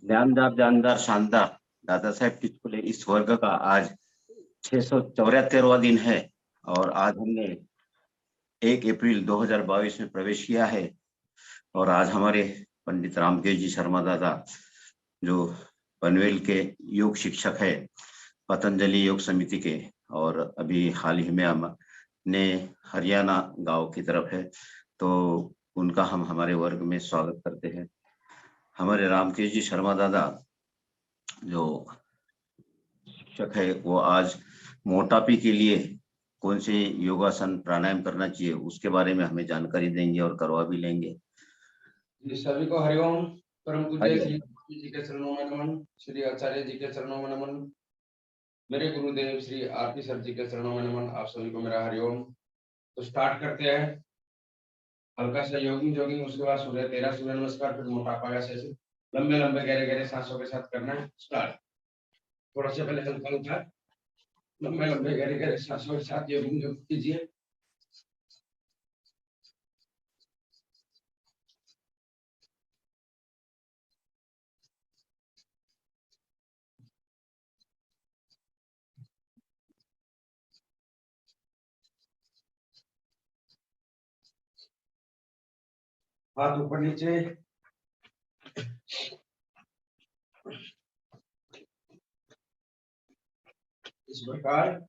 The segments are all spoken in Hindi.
ज्ञानदार जानदार शानदार दादा साहेब किचकुले इस वर्ग का आज 674वां दिन है और आज हमने 1 अप्रैल 2022 में प्रवेश किया है। और आज हमारे पंडित रामकेश जी शर्मा दादा जो पनवेल के योग शिक्षक है, पतंजलि योग समिति के, और अभी हाल ही में हमने हरियाणा गांव की तरफ है, तो उनका हम हमारे वर्ग में स्वागत करते हैं। हमारे रामकेश जी शर्मा दादा जो शिक्षक है वो आज मोटापे के लिए कौन से योगासन प्राणायाम करना चाहिए उसके बारे में हमें जानकारी देंगे और करवा भी लेंगे। सभी को हरिओम। परम पूज्य श्री जी के चरणों में नमन, श्री आचार्य जी के चरणों में नमन, मेरे गुरुदेव श्री आरती सर जी के चरणों में नमन। आप सभी को मेरा हरिओम। तो स्टार्ट करते हैं हल्का सा जॉगिंग, उसके बाद सूर्य 13 सूर्य नमस्कार, फिर मोटापा का सेशन। लंबे लंबे गहरे गहरे सांसों के साथ करना है। स्टार्ट। थोड़ा सा पहले हल्का लंबे लंबे गहरे गहरे सांसों के साथ जॉगिंग कीजिए। हाथ ऊपर नीचे, इस प्रकार।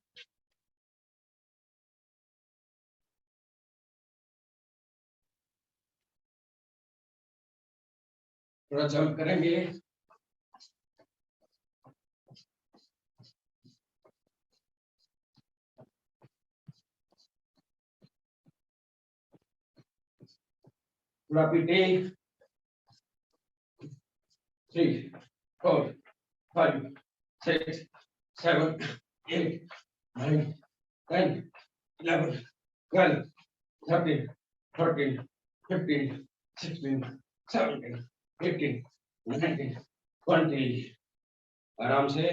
थोड़ा जंप करेंगे। थोड़ा पीटे। 3 4 5 6 7 8 9 10 11 12 13 14 15 16 17 18 19 20। आराम से।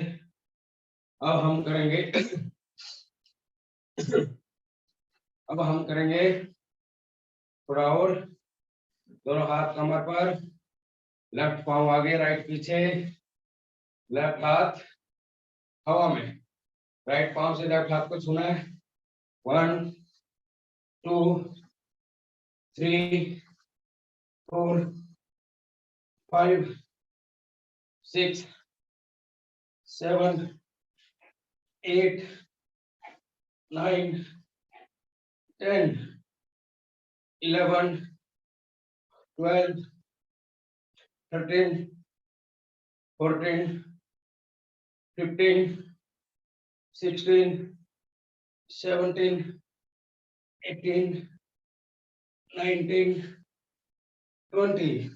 अब हम करेंगे थोड़ा और। दोनों हाथ कमर पर, लेफ्ट पाँव आगे, राइट पीछे, लेफ्ट हाथ हवा में, राइट पाँव से लेफ्ट हाथ को छूना है। 1 2 3 4 5 6 7 8 9 10 11 12 13 14 15 16 17 18 19 20।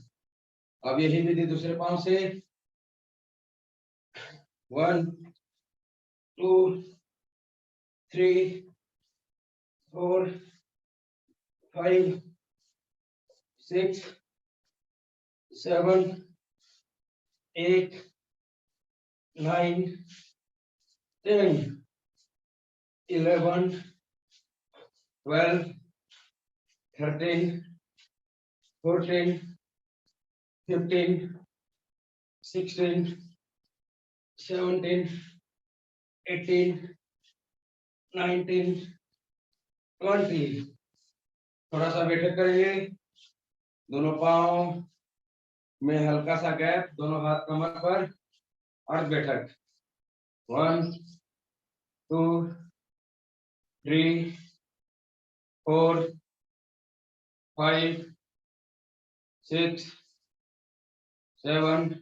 अब यही विधि दूसरे पांव से। 1 2 3 4 5 6 7 8 9 10 11 12 13 14 15 16 17 18 19 20। थोड़ा सा बैठक करेंगे। दोनों पाँव में हल्का सा गैप, दोनों हाथ कमर पर, अर्ध बैठक। 1 2 3 4 5 6 7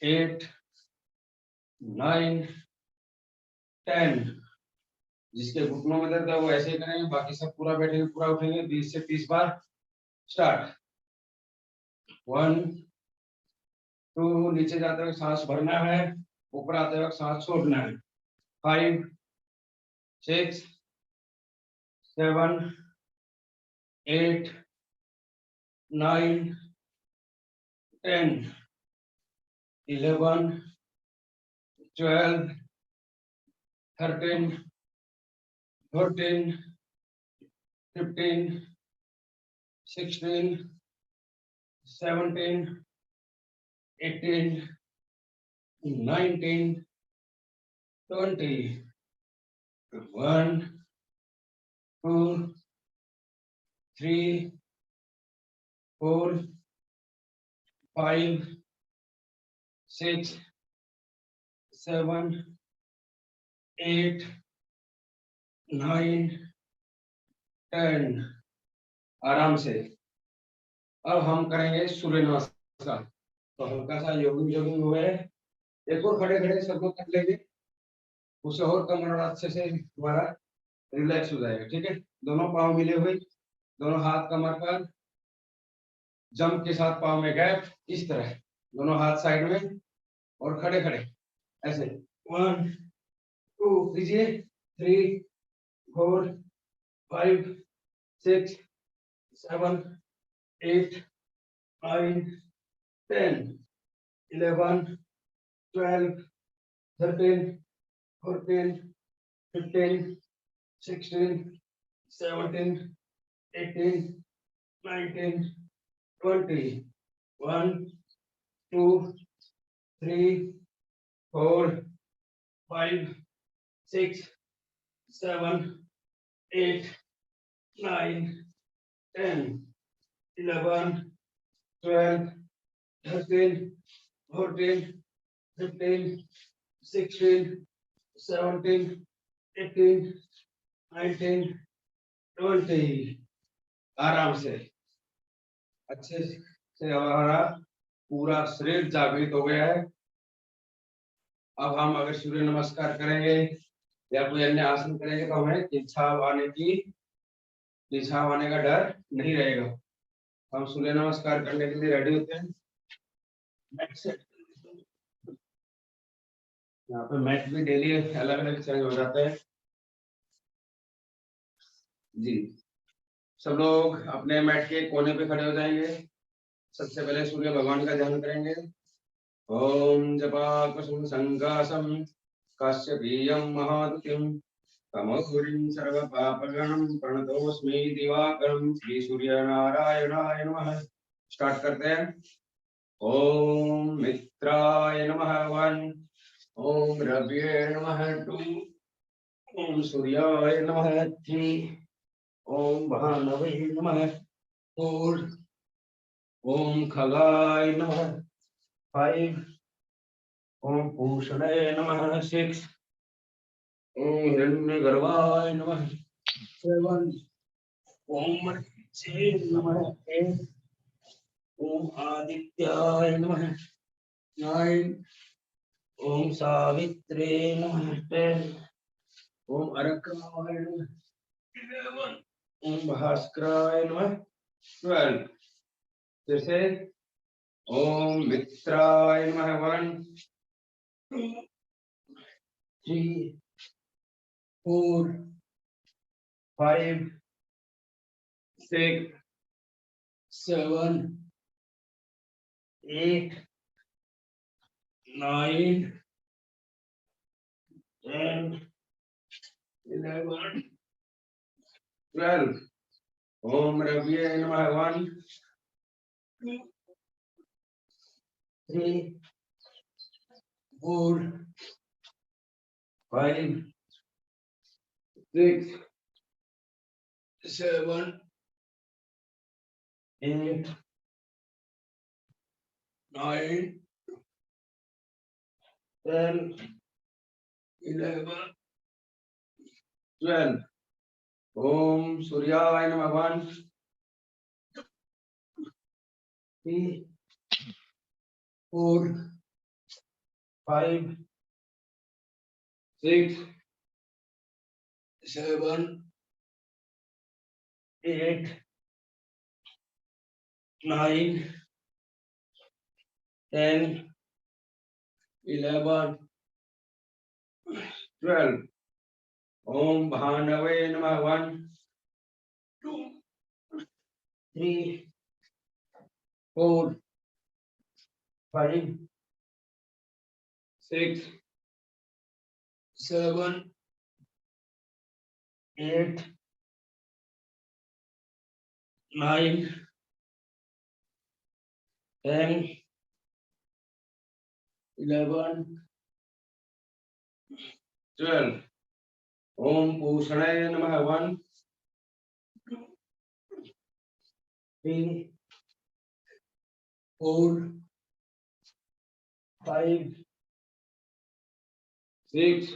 8 9 10। जिसके घुटनों में दर्द है वो ऐसे ही करेंगे, बाकी सब पूरा बैठेंगे, पूरा उठेंगे 20 से 30 बार। स्टार्ट। 1 2 नीचे जाते वक्त सांस भरना है, ऊपर आते वक्त सांस छोड़ना है। 5 6 7 8 9 10 11 12 13 14 15 16 17 18 19 20 1 2 3 4 5 6 7 8 9 10। आराम से। अब हम करेंगे सूर्य नमस्कार। तो हल्का सा जॉगिंग हुए, एक और खड़े खड़े सबको कर लेंगे, उससे और कमर अच्छे से हमारा रिलैक्स हो जाएगा। ठीक है, दोनों पाँव मिले हुए, दोनों हाथ कमर पर, जंप के साथ पाँव में गैप, इस तरह दोनों हाथ साइड में और खड़े खड़े ऐसे। 1 2 कीजिए, 3 4 5 6 7 8 9 10 11 12 13 14 15 16 17 18 19 20 1 2 3 4 5 6 7 8 9 10 11 12 13 14 15 16 17 18 19 20। आराम से, अच्छे से हमारा पूरा शरीर जागृत हो गया है। अब हम अगर सूर्य नमस्कार करेंगे या कोई अन्य आसन करेंगे तो हमें इच्छा आने का डर नहीं रहेगा। हम सूर्य नमस्कार करने के लिए रेडी होते हैं। यहाँ पे मैट भी डेली अलग अलग चेंज हो जाते हैं जी। सब लोग अपने मैट के कोने पे खड़े हो जाएंगे। सबसे पहले सूर्य भगवान का ध्यान करेंगे। ओम जपाकुसुम संकासम काश्यपीयम महादुतिम तमोघुरिं सर्वपापगणं प्रणतोस्मि दिवाकरं श्री सूर्य नारायणाय नमः। स्टार्ट करते हैं। ओम मित्राय नमः 1, ओम रव्ये नमः 2, ओम सूर्याय नमः 3, ओम भानवे नमः 4, ओम खगाय नमः 5, ओम पूषणे नमः 6, ओम हिरण्यगर्भाय नमः 7, ओम मरीचे नमः 8, ओम आदित्याय नमः 9, ओम सावित्रे नमः 10, ओम अर्काय नमः 11, ओम भास्कराय नमः 12। फिर से ओम मित्राय नमः 1, 2, 3, 4, 5, 6, 7, 8, 9, 10, 11, 12। ओम रव्ये नमः 1, 2, 3, 4, 5, 6, 7, 8, 9, 10, 11, 12। ओम सूर्याय नमः 1, 3, 4, 5, 6, 7, 8, 9, 10, 11, 12. Om Bhanave Namah. 1, 2, 3, 4, 5, 6, 7, 8, 9, 10, 11, 12. Om Pushanaye Namah. 1, 2, 3, 4, 5, 6,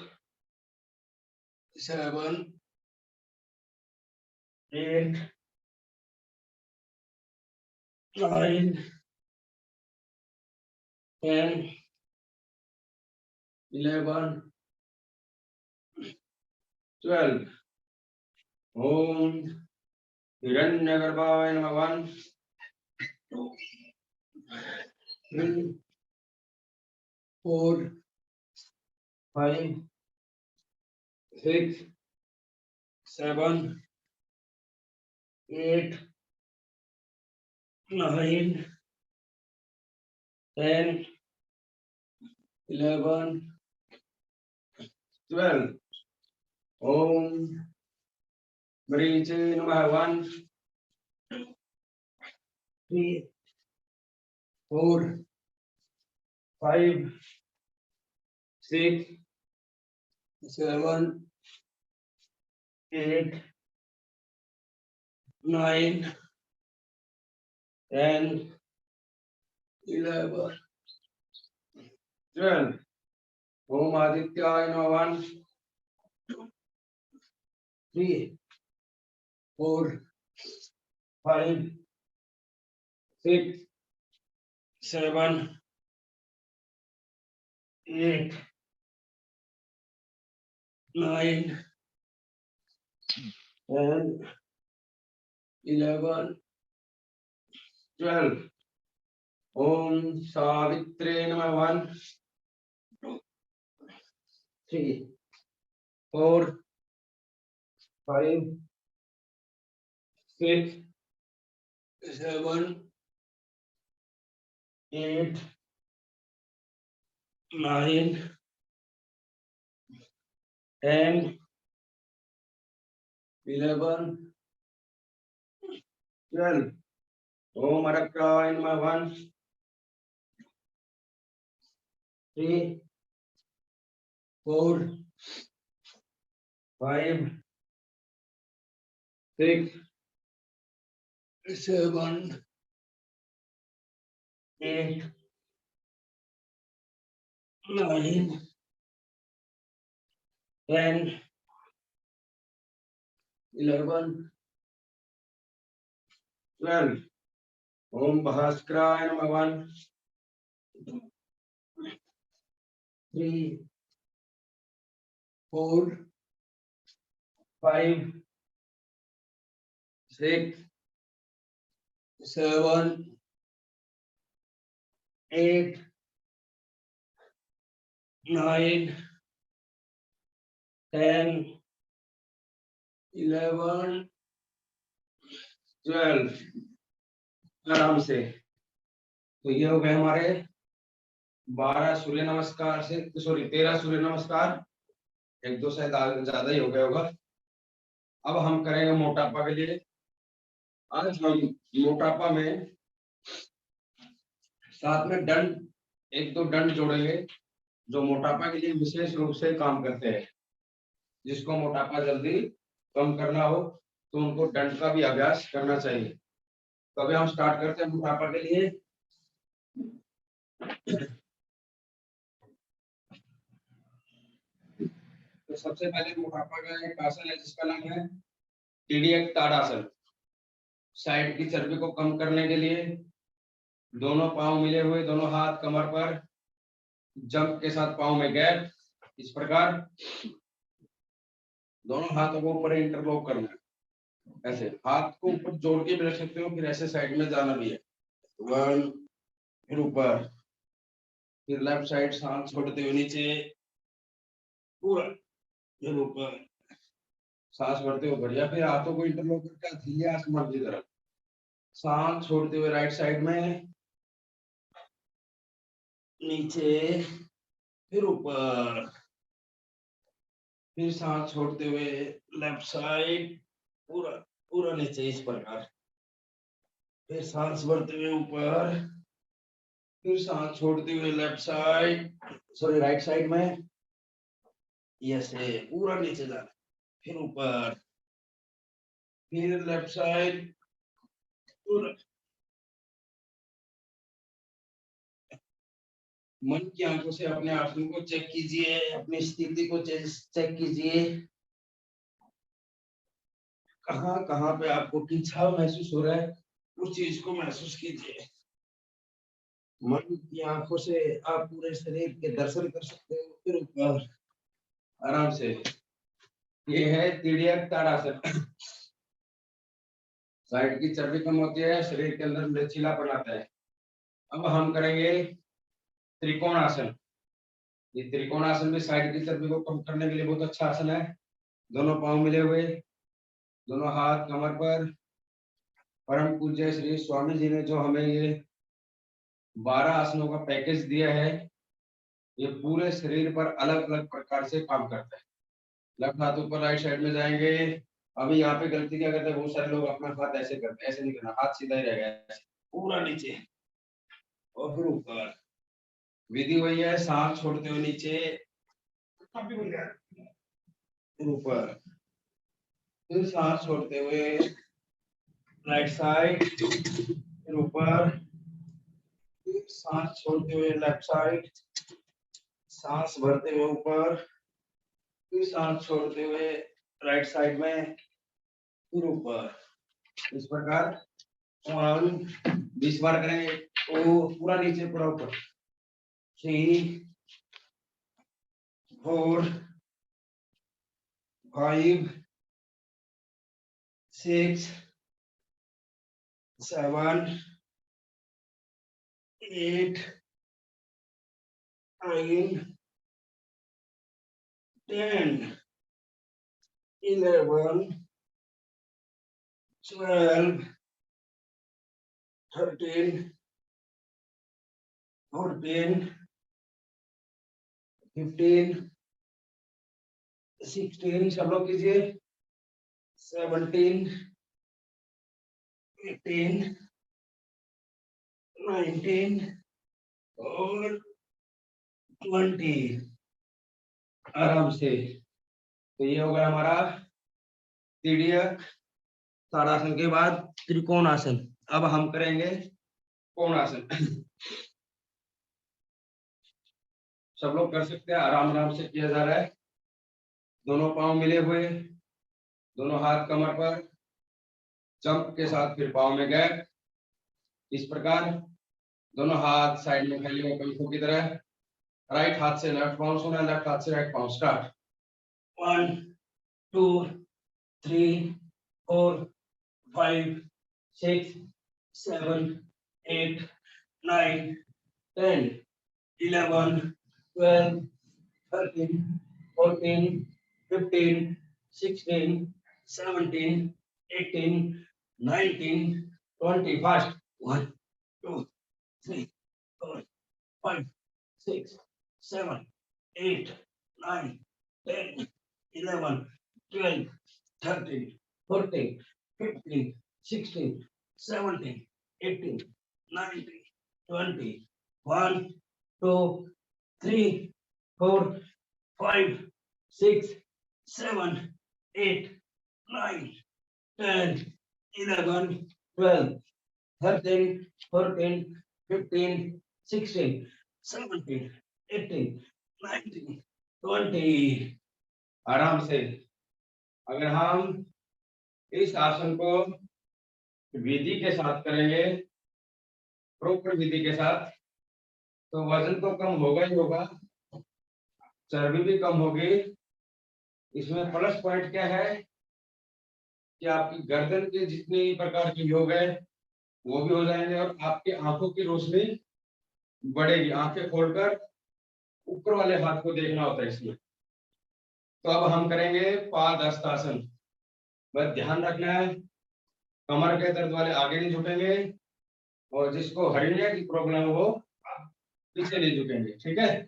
7, 8, 9, 10, 11, 12. Om Hiranyagarbhaya Namah. 1, 2, 3, 4, 5, 6, 7, 8, 9, 10, 11, 12. Om Mriche Namah. 1, 2, 3, 4, 5, 6, 7, 8, 9, 10, 11, 12. Om Adityaya Namah. 1, 2, 3, 4, 5, 6, 7, 8, 9, 10, 11, 12. Om Savitre Namah. 1, 2, 3, 4, 5, 6, 7, 8, 9, 10, 11, 12. Om Arakraya Namah. 1, 3, 4, 5, 6, 7, 8, 9, 10, 11, 12. Om Bhaskaraya Namah. 1, 2, 3, 4, 5, 6, 7, 8, 9, 10, 11, 12. आराम से। तो ये हो गए हमारे 12 सूर्य नमस्कार से, सॉरी 13 सूर्य नमस्कार। एक दो शायद ज्यादा ही हो गया होगा। अब हम करेंगे मोटापा के लिए। आज हम मोटापा में साथ में दंड, एक दो दंड जोड़ेंगे जो मोटापा के लिए विशेष रूप से काम करते हैं। जिसको मोटापा जल्दी कम करना हो तो उनको दंड का भी अभ्यास करना चाहिए। तो अभी हम स्टार्ट करते हैं मोटापा के लिए। तो सबसे पहले मोटापा का एक आसन है जिसका नाम है टीडीएक ताड़ासन। साइड की चर्बी को कम करने के लिए दोनों पांव मिले हुए, दोनों हाथ कमर पर, जंप के साथ पांव में गैप, इस प्रकार दोनों हाथों को ऊपर इंटरलॉक करना है। ऐसे हाथ को ऊपर जोड़ के भी रख सकते हो, फिर ऐसे साइड में जाना भी है। 1, फिर ऊपर फिर लेफ्ट साइड सांस छोड़ते हुए नीचे पूरा, फिर ऊपर सांस भरते हुए बढ़िया, फिर हाथों को इंटरलॉक करके हथेली आसमान की तरफ, सांस छोड़ते हुए राइट साइड में नीचे, फिर ऊपर, फिर सांस छोड़ते हुए लेफ्ट साइड पूरा पूरा नीचे इस प्रकार, फिर सांस भरते हुए ऊपर, फिर सांस छोड़ते हुए left side sorry right side में ऐसे पूरा नीचे जाना, फिर ऊपर, फिर लेफ्ट साइड पूरा। मन की आंखों से अपने आसन को चेक कीजिए, अपनी स्थिति को चेक कीजिए, कहाँ कहाँ पे आपको खिंचाव महसूस हो रहा है उस चीज को महसूस कीजिए। मन की आंखों से आप पूरे शरीर के दर्शन कर सकते हो, फिर ऊपर आराम से। ये है तिर्यक ताड़ासन। साइड की चर्बी कम होती है, शरीर के अंदर लचीलापन आता है। अब हम करेंगे त्रिकोणासन। ये त्रिकोणासन भी साइड की चर्बी को कम करने के लिए बहुत अच्छा आसन है। दोनों पांव मिले हुए, दोनों हाथ कमर पर। परम पूज्य श्री स्वामी जी ने जो हमें ये 12 आसनों का पैकेज दिया है, ये पूरे शरीर पर अलग अलग प्रकार से काम करता है। लेफ्ट हाथ ऊपर राइट साइड में जाएंगे। अभी यहाँ पे गलती क्या करते हैं, बहुत सारे लोग अपना हाथ ऐसे करते हैं, ऐसे नहीं करना, हाथ सीधा ही रहेगा, ऐसे पूरा नीचे और फिर ऊपर। विधि वही है, सांस छोड़ते हुए नीचे, फिर ऊपर, फिर सांस छोड़ते हुए राइट साइड, फिर ऊपर, फिर सांस छोड़ते हुए लेफ्ट साइड, सांस भरते हुए ऊपर, फिर सांस छोड़ते हुए राइट साइड में, फिर ऊपर। इस प्रकार 20 बार करेंगे तो पूरा नीचे पूरा ऊपर। 3 4 5 6 7 8 9 10 11 12 13 14 15 16 सब लोग कीजिए, 17 18 19 और 20। आराम से। तो ये होगा हमारा तिर्यक ताड़ासन के बाद त्रिकोणासन। अब हम करेंगे कोणासन। सब लोग कर सकते हैं, आराम आराम से किया जा रहा है। दोनों पांव मिले हुए, दोनों हाथ कमर पर, जंप के साथ फिर पांव में गैप, इस प्रकार। दोनों हाथ साइड में फैले हुए पंखों की तरह। राइट हाथ से लेफ्ट पांव सोना, लेफ्ट हाथ से राइट पांव। स्टार्ट। 1 2 3 4 5 6 7 8 9 10 11 12 13 14 15 16 17 18 19 20। fast। 1 2 3 4 5 6 7 8 9 10 11 12 13 14 15 16 17 18 19 20। 1 2 3 4 5 6 7 8 9 10 11 12 13 14 15 16 17 18 19 20। आराम से। अगर हम इस आसन को विधि के साथ करेंगे, प्रॉपर विधि के साथ, तो वजन तो कम होगा ही होगा, चर्बी भी कम होगी। इसमें प्लस पॉइंट क्या है कि आपकी गर्दन के जितने प्रकार के योग है वो भी हो जाएंगे और आपकी आंखों की रोशनी बढ़ेगी, आंखें खोलकर ऊपर वाले हाथ को देखना होता है इसमें। तो अब हम करेंगे पादहस्तासन। बस ध्यान रखना है, कमर के दर्द वाले आगे नहीं झुकेंगे, और जिसको हर्निया की प्रॉब्लम है वो पीछे नहीं झुकेंगे, ठीक है।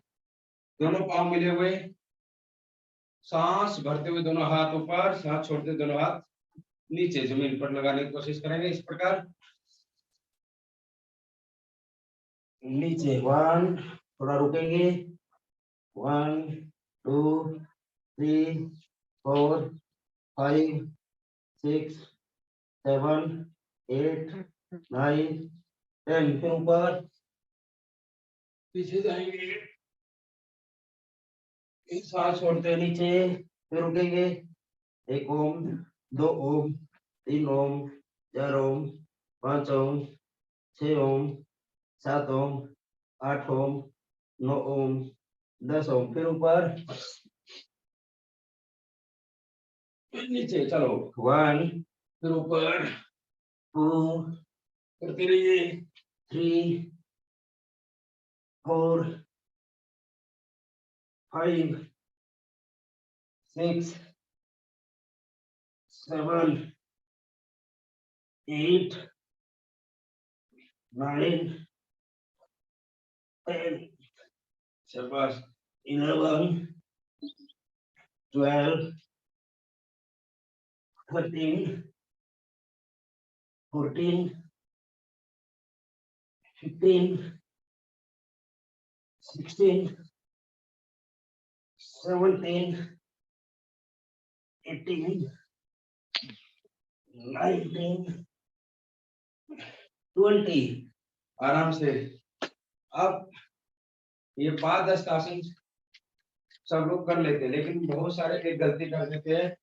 दोनों पांव मिले हुए, सांस भरते हुए दोनों हाथ ऊपर, सांस छोड़ते हुए दोनों हाथ नीचे जमीन पर लगाने की कोशिश करेंगे इस प्रकार। नीचे 1, थोड़ा रुकेंगे, 1 2 3 4 5 6 7 8 9 10। फिर ऊपर पीछे जाएंगे, एक सांस छोड़ते हैं नीचे, फिर रुकेंगे, 1 ओम, 2 ओम, 3 ओम, 4 ओम, 5 ओम, 6 ओम, 7 ओम, 8 ओम, 9 ओम, 10 ओम। फिर ऊपर, फिर नीचे, चलो 1, फिर ऊपर 2, फिर 3 4 5 6 7 8 9 10, शाबाश, 11 12 13 14 15 16 17 18 19 20। आराम से। अब ये पादहस्तासन सब लोग कर लेते हैं, लेकिन बहुत सारे एक गलती कर देते हैं।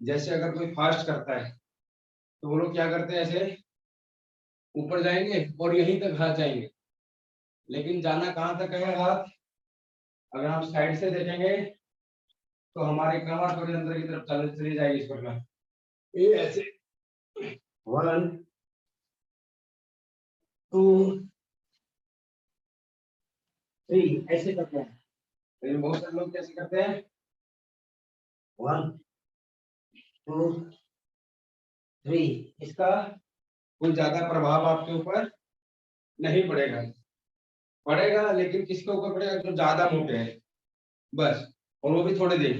जैसे अगर कोई फास्ट करता है तो वो लोग क्या करते हैं, ऐसे ऊपर जाएंगे और यहीं तक हाथ जाएंगे, लेकिन जाना कहाँ तक है हाथ? अगर हम साइड से देखेंगे तो हमारी कमर थोड़ी अंदर की तरफ चली जाएगी इस प्रकार, ये ऐसे 1 2 3 ऐसे करते हैं। लेकिन बहुत सारे लोग कैसे करते हैं, 1 2 3। इसका कोई ज्यादा प्रभाव आपके ऊपर नहीं पड़ेगा, पड़ेगा लेकिन किसके ऊपर पड़ेगा, जो ज्यादा मोटे हैं बस, और वो भी थोड़ी देर।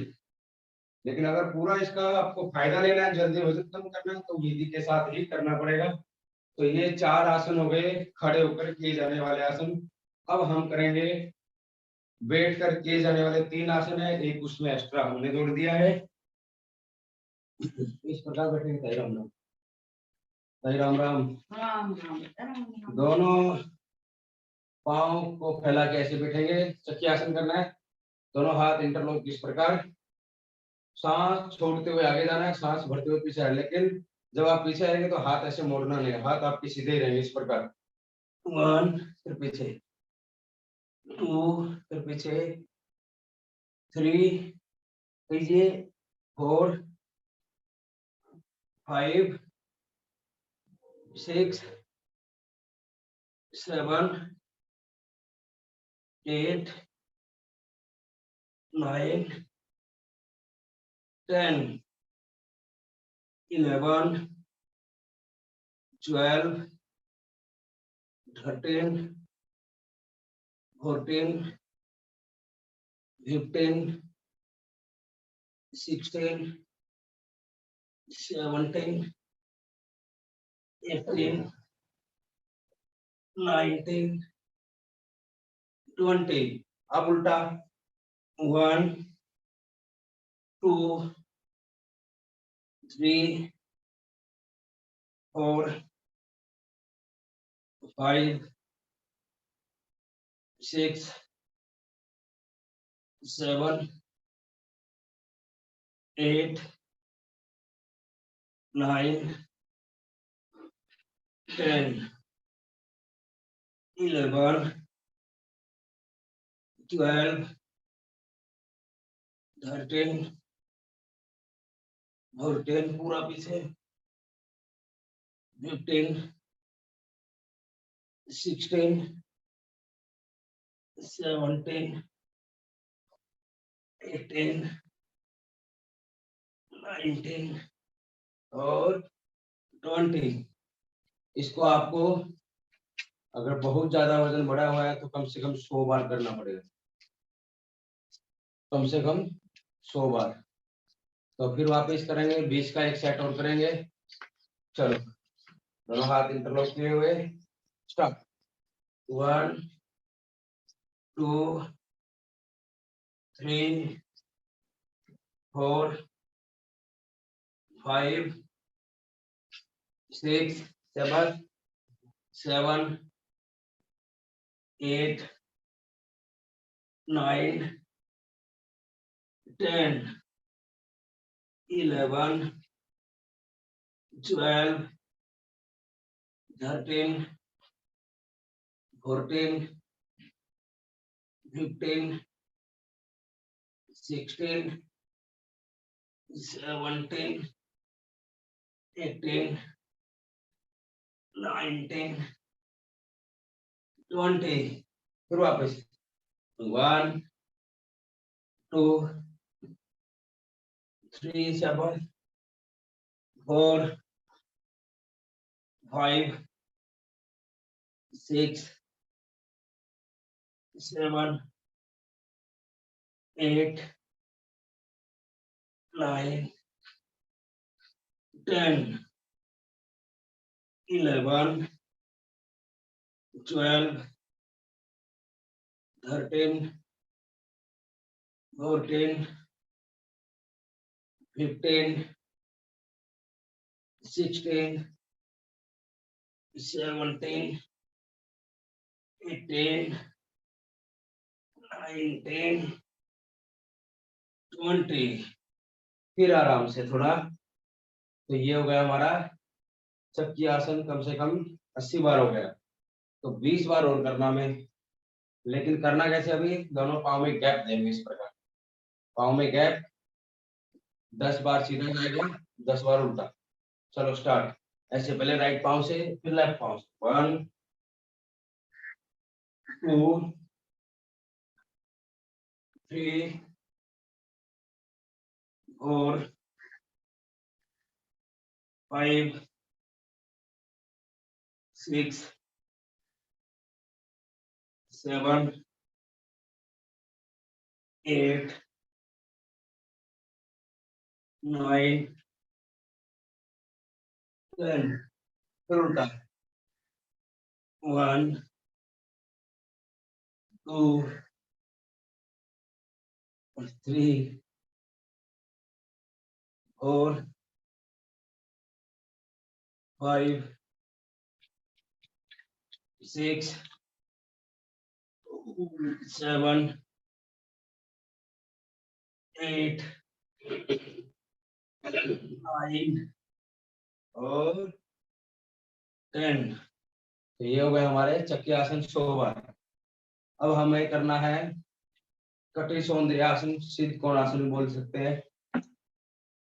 लेकिन अगर पूरा इसका आपको फायदा लेना है, जल्दी वजन कम करना है, तो विधि के साथ ही करना पड़ेगा। तो ये 4 आसन हो गए खड़े होकर किए जाने वाले आसन। अब हम करेंगे बैठ कर किए जाने वाले 3 आसन है, एक उसमें एक्स्ट्रा हमने जोड़ दिया है। इस प्रकार बैठेंगे। साई राम राम, साई राम राम। दोनों पाँव को फैला के ऐसे बैठेंगे, चक्की आसन करना है। दोनों हाथ इंटरलॉक इस प्रकार, सांस छोड़ते हुए आगे जाना है, सांस भरते हुए पीछे, लेकिन जब आप पीछे आएंगे तो हाथ ऐसे मोड़ना नहीं है, हाथ आपके सीधे ही रहेंगे इस प्रकार। 1, फिर पीछे 2, फिर पीछे 3 कीजिए, 4 5 6 7 8 9 10 11 12 13 14 15 16 17 18 19 20। अब उल्टा 1 2 3 4 5 6 7 8 9 10 11 12 13 14 पूरा पीछे, 15 16 17, 18, 19 और 20। इसको आपको अगर बहुत ज्यादा वजन बढ़ा हुआ है तो कम से कम 100 बार करना पड़ेगा, कम से कम 100 बार। तो फिर वापस करेंगे, 20 का एक सेट और करेंगे। चलो, दोनों हाथ इंटरलॉक किए हुए, स्टार्ट। 1 2 3 4 5 6 7 7 8 9 10 11 12 13 14 15 16 17 18 19 20। फिर वापस 1 2 3 7 4 5 6 7 8 9 10 11 12 13 14 15 16 17 18 19 20। फिर आराम से थोड़ा। तो ये हो गया हमारा चक्की आसन, कम से कम 80 बार हो गया। तो 20 बार और करना में, लेकिन करना कैसे? अभी दोनों पाँव में गैप देंगे इस प्रकार, पाँव में गैप। 10 बार सीधा जाएगा, 10 बार उल्टा। चलो स्टार्ट। ऐसे पहले राइट पाँव से, फिर लेफ्ट पाँव से। 1 2 3 4 5 6 7 8 9 10। फिर उल्टा। 1 2 3 4 5 6 7 8 9 और 10। तो ये हो गए हमारे चक्की आसन 100 बार। अब हमें करना है कटी सौंदर्य आसन, सिद्ध कोण आसन भी बोल सकते हैं।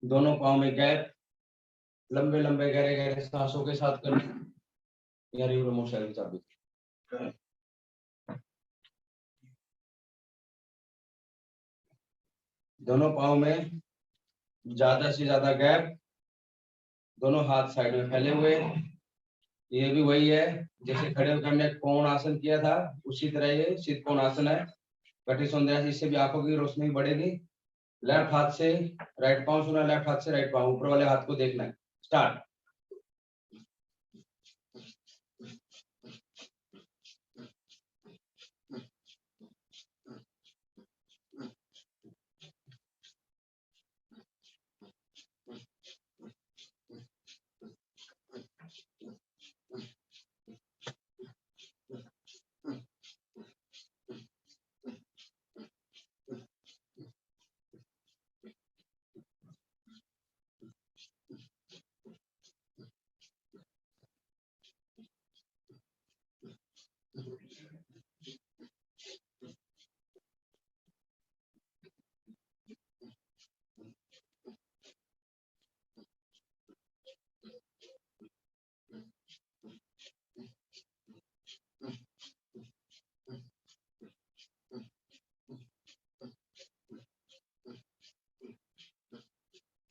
दोनों पाँव में गैप, लंबे लंबे गहरे गहरे सांसों के साथ करना। यार मोटरसाइकिल की चाबी। दोनों पाँव में ज्यादा से ज्यादा गैप, दोनों हाथ साइड में फैले हुए। ये भी वही है जैसे खड़े होकर हमने कोण आसन किया था, उसी तरह ये सिद्ध कोण आसन है। कटी सौंदर्य, इससे भी आंखों की रोशनी बढ़ेगी। लेफ्ट हाथ से राइट पाँव छूना, लेफ्ट हाथ से राइट पाँव, ऊपर वाले हाथ को देखना है। स्टार्ट।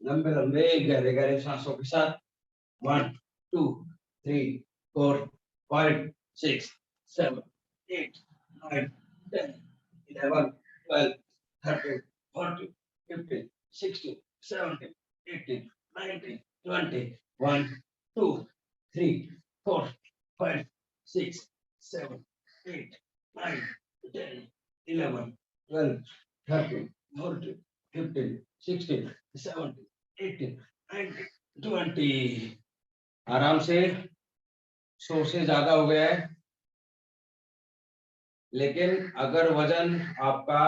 लंबे लंबे गहरे गहरे सांसों के साथ 1 2 3 4 5 6 7 8 9 10 11 12 13 14 15 16 17 18 19 20 1 2 3 4 5 6 7 8 9 10 11 12 13 14 15 16 17 18 19 20 आराम से 100 से ज्यादा हो गया है। लेकिन अगर वजन आपका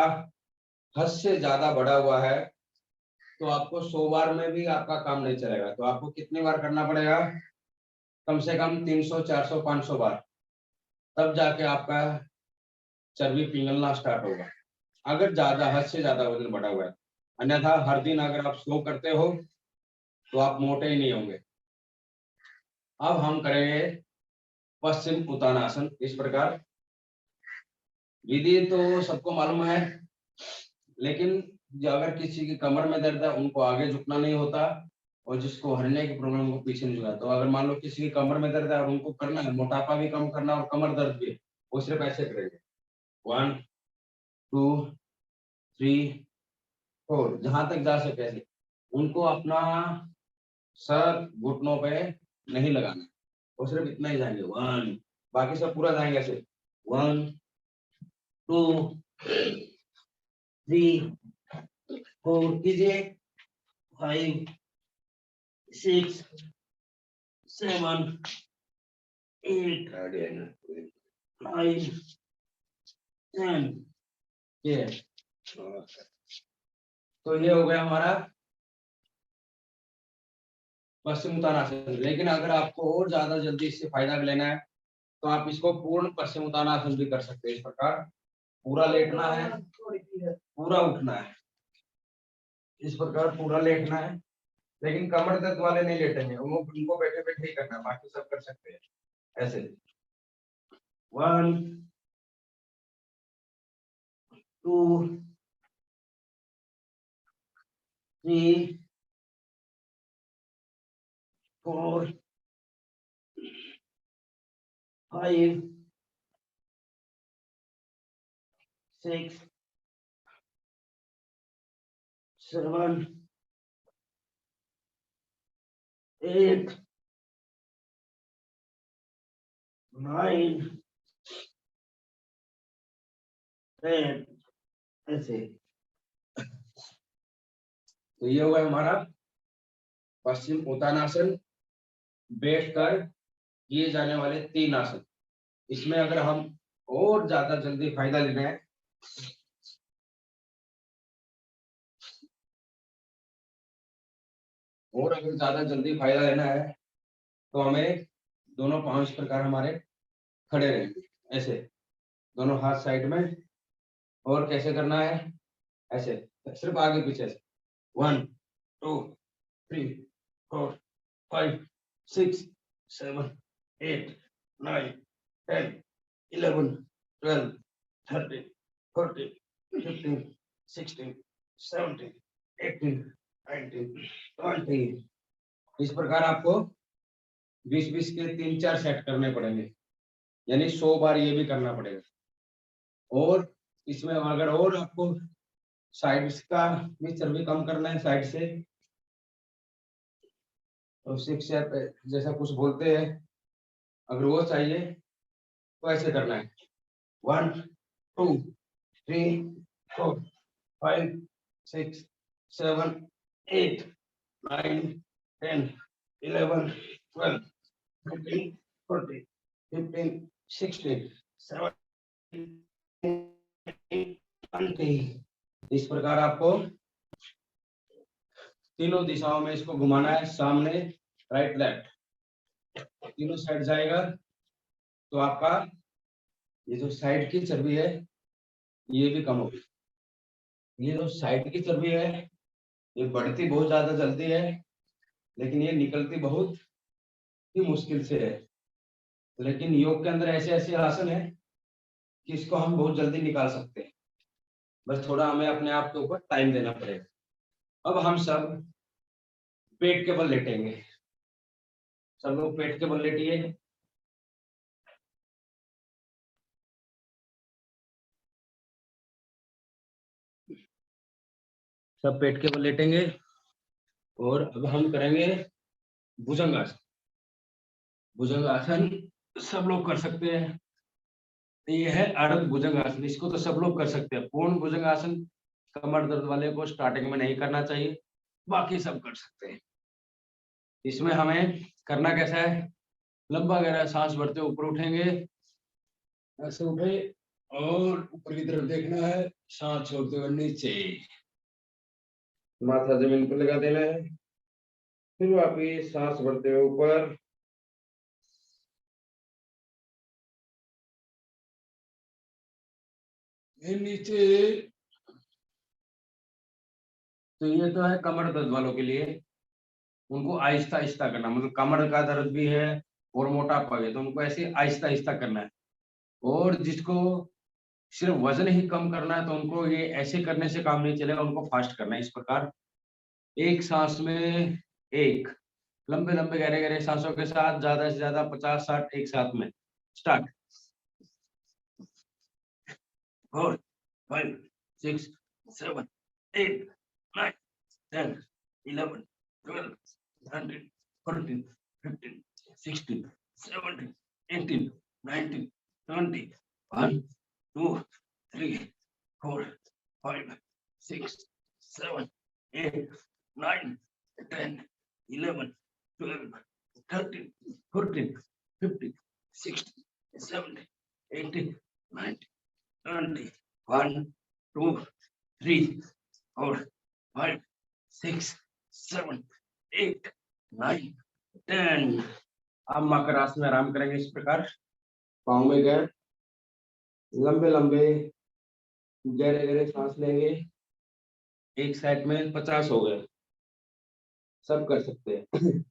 10 से ज्यादा बढ़ा हुआ है तो आपको 100 बार में भी आपका काम नहीं चलेगा। तो आपको कितनी बार करना पड़ेगा? कम से कम 300 400 500 बार, तब जाके आपका चर्बी पिघलना स्टार्ट होगा, अगर ज्यादा 10 से ज्यादा वजन बढ़ा हुआ है। अन्यथा हर दिन अगर आप 100 करते हो तो आप मोटे ही नहीं होंगे। अब हम करेंगे पश्चिम उत्तानासन। इस प्रकार विधि तो सबको मालूम है, लेकिन जो अगर किसी की कमर में दर्द है उनको आगे झुकना नहीं होता, और जिसको हरने की प्रॉब्लम को पीछे नहीं झुकना। तो अगर मान लो किसी की कमर में दर्द है और उनको करना है, मोटापा भी कम करना और कमर दर्द भी, वो सिर्फ ऐसे करेंगे 1 2 3 4, जहां तक जा सके ऐसे। उनको अपना सर घुटनों पे नहीं लगाना, वो सिर्फ इतना ही जाएंगे 1, बाकी सब पूरा जाएंगे ऐसे 1 2 3 4 कीजिए 5 6 7 8 9 10 ये। तो ये हो गया हमारा पश्चिम उत्तानासन। लेकिन अगर आपको और ज्यादा जल्दी इससे फायदा लेना है तो आप इसको पूर्ण पश्चिम उत्तानासन भी कर सकते हैं। इस प्रकार पूरा लेटना है, पूरा उठना है, इस प्रकार पूरा लेटना है। लेकिन कमर दर्द वाले नहीं लेटेंगे, उनको बैठे बैठे ही करना है, बाकी सब कर सकते हैं ऐसे 1 2 3 4 5 6 7 8 9 10 ऐसे। तो ये हुआ हमारा पश्चिम उत्तानासन, बैठकर किए जाने वाले 3 आसन। इसमें अगर हम और ज्यादा जल्दी फायदा लेना है तो हमें दोनों पांव इस प्रकार हमारे खड़े रहेंगे ऐसे, दोनों हाथ साइड में। और कैसे करना है? ऐसे, सिर्फ आगे पीछे से 1 2 3 4 5 6 7 8 9 10 11 12 13 14 15 16 17 18 19 20। इस प्रकार आपको 20-20 के 3-4 सेट करने पड़ेंगे, यानी 100 बार ये भी करना पड़ेगा। और इसमें अगर और आपको साइड्स का भी चर्बी कम करना है, साइड से, तो 6 जैसा कुछ बोलते हैं, अगर वो चाहिए तो ऐसे करना है 1 2 3 4 5 6 7 8 9 10 11 12 13 14 15 16 17 20। इस प्रकार आपको तीनों दिशाओं में इसको घुमाना है, सामने राइट लेफ्ट तीनों साइड जाएगा। तो आपका ये जो साइड की चर्बी है ये भी कम होगी। ये जो साइड की चर्बी है ये बढ़ती बहुत ज्यादा जल्दी है, लेकिन ये निकलती बहुत ही मुश्किल से है। लेकिन योग के अंदर ऐसे ऐसे आसन है कि इसको हम बहुत जल्दी निकाल सकते हैं, बस थोड़ा हमें अपने आप के ऊपर टाइम देना पड़ेगा। अब हम सब पेट के बल लेटेंगे। सब लोग पेट के बल लेटिए। सब पेट के बल लेटेंगे और अब हम करेंगे भुजंगासन। भुजंगासन सब लोग कर सकते हैं। ये है अर्ध भुजंगासन, इसको तो सब लोग कर सकते हैं। पूर्ण भुजंगासन कमर दर्द वाले को स्टार्टिंग में नहीं करना चाहिए, बाकी सब कर सकते हैं। इसमें हमें करना कैसा है, लंबा गहरा सांस भरते ऊपर उठेंगे, ऐसे उठे और ऊपर की तरफ देखना है, सांस छोड़ते हुए नीचे, माथा जमीन पर लगा देना है, फिर वापिस सांस भरते हुए ऊपर, नीचे। तो ये तो है कमर दर्द वालों के लिए, उनको आहिस्ता आहिस्ता करना, मतलब कमर का दर्द भी है और मोटापा भी है तो उनको ऐसे आहिस्ता आहिस्ता करना है। और जिसको सिर्फ वजन ही कम करना है तो उनको ये ऐसे करने से काम नहीं चलेगा, उनको फास्ट करना है। इस प्रकार एक सांस में एक, लंबे लंबे गहरे गहरे सांसों के साथ ज्यादा से ज्यादा 50-60 एक साथ में। स्टार्ट। 4 5 6 7 8 9 10 11 12 13 14 15 16 17 18 19 20 1 2 3 4 5 6 7 8 9 10 11 12 13 14 15 16 17 18 19 20 1 2 3 4 5 6 7 8 9 10। अब मकर आसन में आराम करेंगे इस प्रकार, पाँव में गैर, लंबे लंबे गहरे गहरे सांस लेंगे। एक साइड में 50 हो गए, सब कर सकते हैं।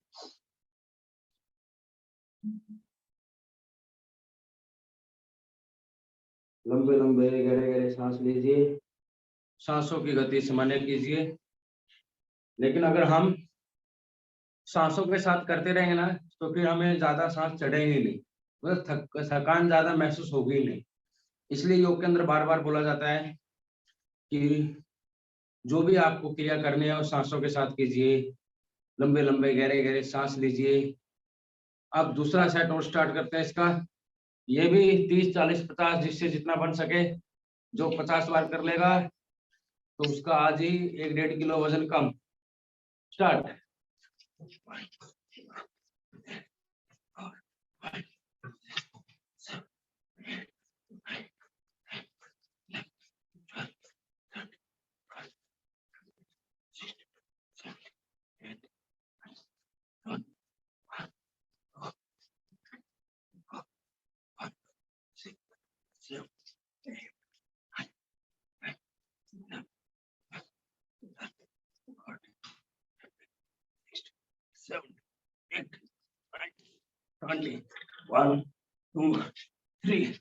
लंबे लंबे गहरे गहरे सांस लीजिए, सांसों की गति सामान्य कीजिए। लेकिन अगर हम सांसों के साथ करते रहेंगे ना तो फिर हमें ज्यादा सांस चढ़ेंगे नहीं, मतलब थकान ज्यादा महसूस होगी नहीं। इसलिए योग के अंदर बार बार बोला जाता है कि जो भी आपको क्रिया करनी है वो सांसों के साथ कीजिए, लंबे लंबे गहरे गहरे सांस लीजिए। अब दूसरा सेट और स्टार्ट करते हैं इसका, ये भी 30 40 50 जिससे जितना बन सके। जो 50 बार कर लेगा तो उसका आज ही 1-1.5 किलो वजन कम। स्टार्ट। 20 1 2 3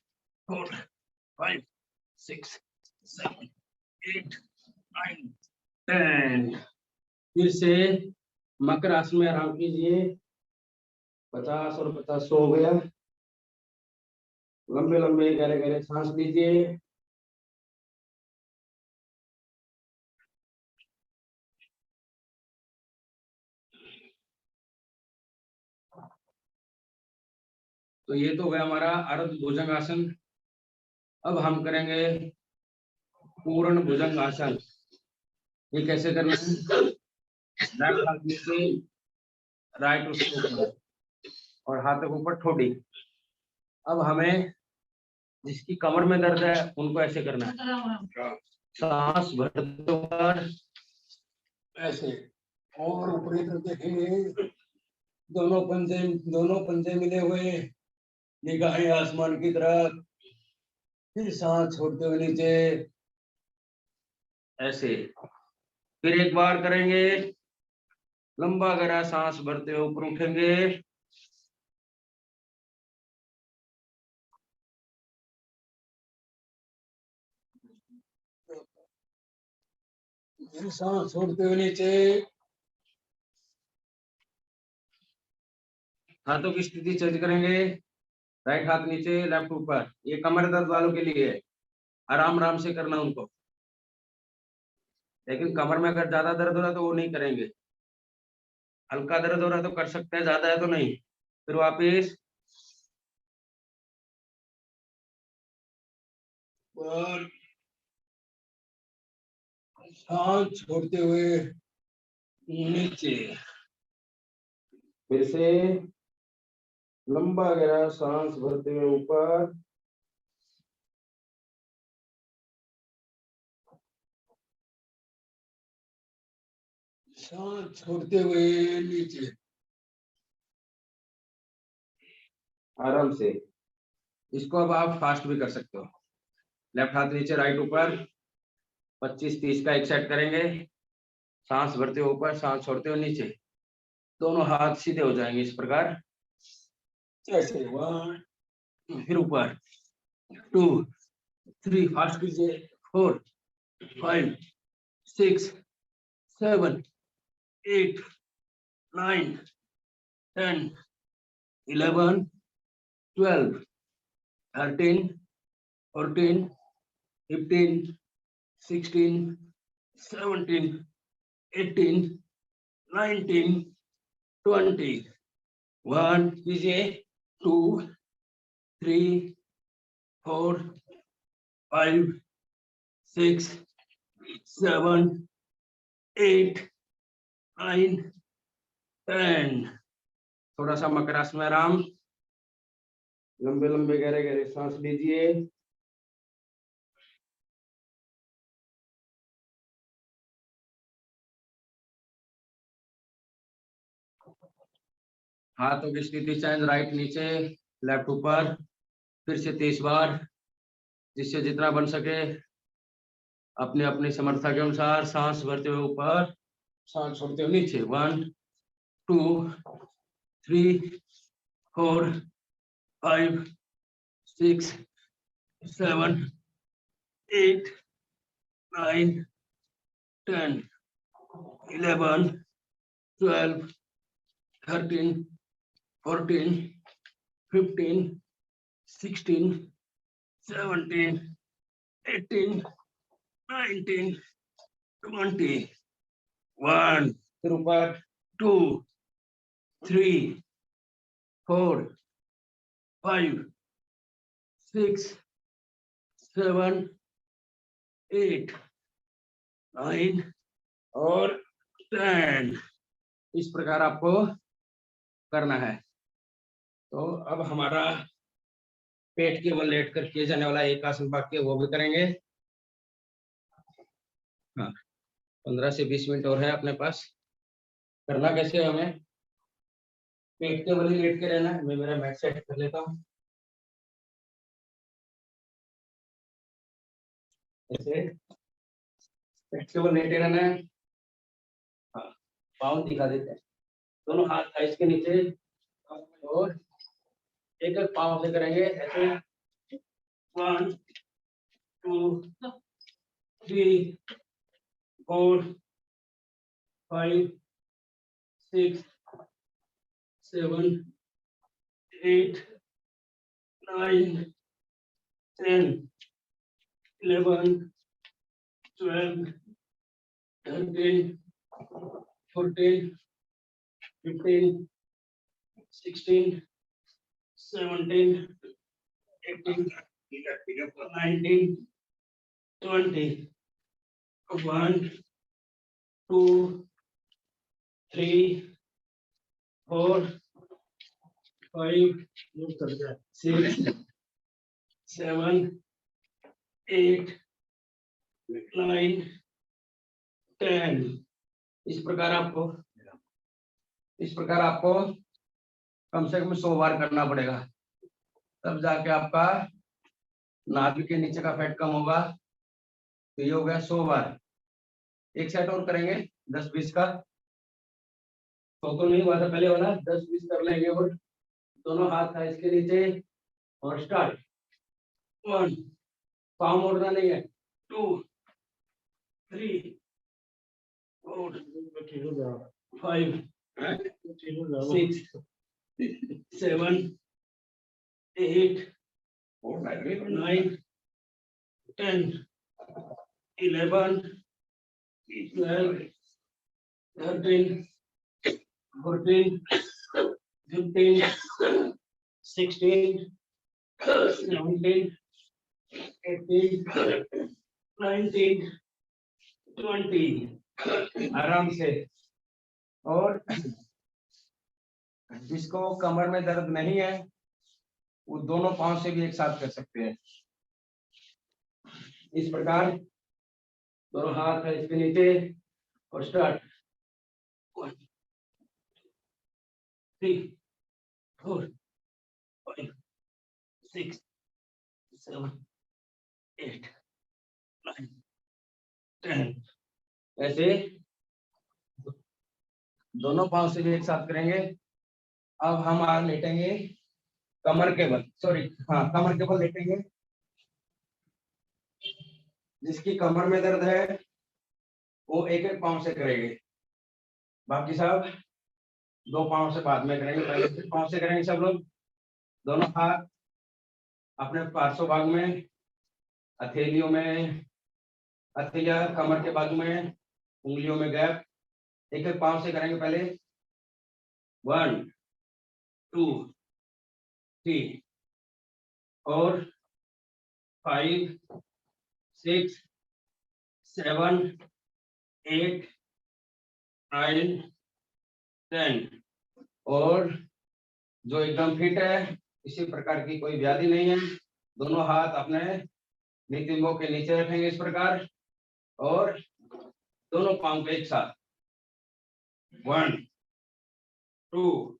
4 5 6 7 8 9 10। फिर से मकर आसन में आराम कीजिए। 50 और 50 हो गया। लंबे लंबे गहरे गहरे सांस लीजिए। तो ये तो गया हमारा अर्ध भुजंगासन। अब हम करेंगे पूर्ण भुजंगासन। ये कैसे करना है, लेफ्ट हाथ नीचे, राइट उसके ऊपर और हाथ के ऊपर ठोडी। अब हमें जिसकी कमर में दर्द है उनको ऐसे करना है, सांस भरते हुए ऐसे और ऊपरी तरफ देखेंगे, दोनों पंजे मिले हुए, निगाहें आसमान की तरफ, फिर सांस छोड़ते हुए नीचे ऐसे। फिर एक बार करेंगे, लंबा गहरा सांस भरते हुए ऊपर उठेंगे, फिर सांस छोड़ते हुए नीचे, हाथों की स्थिति चेंज करेंगे, राइट हाथ नीचे लेफ्ट ऊपर। ये कमर दर्द वालों के लिए है, आराम आराम से करना उनको, लेकिन कमर में अगर ज्यादा दर्द हो रहा है तो वो नहीं करेंगे। हल्का दर्द हो रहा है तो कर सकते हैं, ज्यादा है तो नहीं। फिर वापिस और सांस छोड़ते हुए नीचे, फिर से लंबा गहरा सांस भरते हुए ऊपर, सांस छोड़ते हुए नीचे, आराम से। इसको अब आप फास्ट भी कर सकते हो। लेफ्ट हाथ नीचे राइट ऊपर, 25-30 का एक सेट करेंगे। सांस भरते हुए ऊपर, सांस छोड़ते हुए नीचे, दोनों हाथ सीधे हो जाएंगे इस प्रकार। ऐसे 1, फिर ऊपर 2, 3, फास्ट कीजिए, 4, 5, 6, 7, 8, 9, 10, 11, 12, 13, 14, 15, 16, 17, 18, 19, 20, 1 कीजिए, 2, 3, 4, 5, 6, 7, 8, 9, 10। थोड़ा सा मकरासन में आराम, लंबे लंबे गहरे गहरे सांस लीजिए। हाथों की स्थिति चेंज, राइट नीचे लेफ्ट ऊपर, फिर से 30 बार, जिससे जितना बन सके अपने अपने समर्था के अनुसार। सांस भरते हुए ऊपर, सांस छोड़ते हुए नीचे। 1, 2, 3, 4, 5, 6, 7, 8, 9, 10, 11, 12, 13, 14, 15, 16, 17, 18, 19, 20, 1, फिर ऊपर 2, 3, 4, 5, 6, 7, 8, 9 और 10। इस प्रकार आपको करना है। तो अब हमारा पेट के बल लेट कर किए जाने वाला एक आसन बाकी है, वो भी करेंगे। हाँ, 15 से 20 मिनट और है अपने पास। करना कैसे है हमें, पेट के बल ही लेट के रहना है। मैं मेरा मैट सेट कर लेता हूँ। ऐसे पेट के बल लेटे रहना है। हाँ, पाँव दिखा देते हैं, दोनों हाथ थाइस के नीचे, और एक एक पाँव से करेंगे ऐसे। 1, 2, 3, 4, 5, 6, 7, 8, 9, 10, 11, 12, 13, 14, 15, 16, 17, 18, 19, 20. 1, 2, 3, 4, 5, 6, 7, 8, 9, 10। इस प्रकार आपको कम से कम 100 बार करना पड़ेगा, तब जाके आपका नाभि के नीचे का फैट कम होगा। तो ये हो गया 100 बार। एक सेट और करेंगे 10-20 का। तो नहीं हुआ था पहले वाला, 10-20 कर लेंगे। और दोनों हाथ है इसके नीचे, और स्टार्ट। 1, पाँव मोड़ना नहीं है। 2, 3, 4, 5, 6, 7, 8, 9, 10, 11, 12, 13, 14, 15, 16, 17, 18, 19, 20. आराम से। और जिसको कमर में दर्द नहीं है वो दोनों पांव से भी एक साथ कर सकते हैं। इस प्रकार दोनों हाथ है इसके नीचे और स्टार्ट। 1, 3, 4, 5, 6, 7, 8, 9, 10। ऐसे दोनों पांव से भी एक साथ करेंगे। अब हम आगे लेटेंगे कमर के बल, कमर के बल लेटेंगे। जिसकी कमर में दर्द है वो एक एक पांव से करेंगे, बाकी सब दो पांव से बाद में करेंगे। पहले सिर्फ पांव से करेंगे सब लोग। दोनों हाथ अपने पार्श्व भाग में, हथेलियों में, हथेलियां कमर के बाजू में, उंगलियों में गैप। एक एक पांव से करेंगे पहले। 1, 2, 3 और 5, 6, 7, 8, 9, 10। और जो एकदम फिट है, किसी प्रकार की कोई व्याधि नहीं है, दोनों हाथ अपने नितंबों के नीचे रखेंगे इस प्रकार और दोनों पांव के एक साथ। 1, 2,